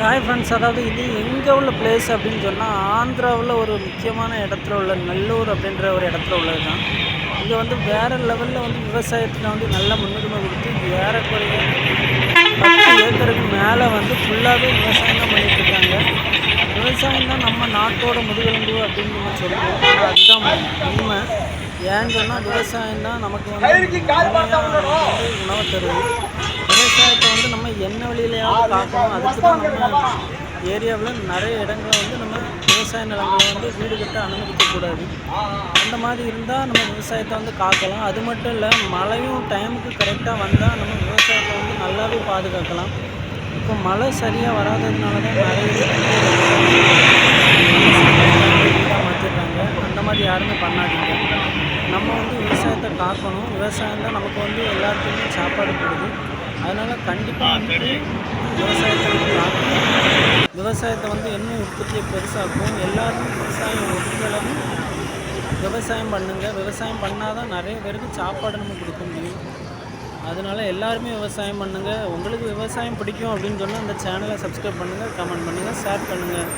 Hi friends, அதாவது இது எங்கே உள்ள பிளேஸ் அப்படின்னு சொன்னால் ஆந்திராவில் ஒரு முக்கியமான இடத்துல உள்ள நல்லூர் அப்படின்ற ஒரு இடத்துல உள்ளது தான். இங்கே வந்து வேறு லெவலில் வந்து விவசாயத்தில் வந்து நல்ல முன்னுரிமை கொடுத்து ஏறக்குறைய 10 ஏக்கருக்கு மேலே வந்து ஃபுல்லாகவே விவசாயம் தான் பண்ணிகிட்ருக்காங்க. விவசாயம் தான் நம்ம நாட்டோட முதுகெலும்பு அப்படின்னு நம்ம சொல்லுவோம். ஆனால் அதுதான் உண்மை. ஏன்னு சொன்னால் விவசாயம் தான் நமக்கு வந்து உணவை தருது. விவசாயத்தை வந்து நம்ம என்ன வழியிலையாவது காக்கணும். அதுக்கு தான் நம்ம ஏரியாவில் நிறைய இடங்களை வந்து நம்ம விவசாய நிலங்களை வந்து வீடு கட்ட அனுமதிக்கக்கூடாது. அந்த மாதிரி இருந்தால் நம்ம விவசாயத்தை வந்து காக்கலாம். அது மட்டும் இல்லை, மழையும் டைமுக்கு கரெக்டாக வந்தால் நம்ம விவசாயத்தை வந்து நல்லாவே பாதுகாக்கலாம். இப்போ மழை சரியாக வராததுனால தான் நிறைய வீடாக மாற்றிடுறாங்க. அந்த மாதிரி யாருமே பண்ணாதீங்க. நம்ம வந்து விவசாயத்தை காக்கணும். விவசாயம் தான் நமக்கு வந்து எல்லாத்துக்குமே சாப்பாடு கொடுக்குது. அதனால் கண்டிப்பாக வந்துட்டு விவசாயத்தை வந்து காக்கணும். விவசாயத்தை வந்து இன்னும் உற்பத்தியை பெருசாக்கும். எல்லாரும் விவசாயம் ஒருங்கிலும் விவசாயம் பண்ணுங்கள். விவசாயம் பண்ணால் தான் நிறைய பேருக்கு சாப்பாடு நம்ம கொடுக்க முடியும். அதனால் எல்லாருமே விவசாயம் பண்ணுங்கள். உங்களுக்கு விவசாயம் பிடிக்கும் அப்படின்னு சொன்னால் அந்த சேனலை சப்ஸ்கிரைப் பண்ணுங்கள், கமெண்ட் பண்ணுங்கள், ஷேர் பண்ணுங்கள்.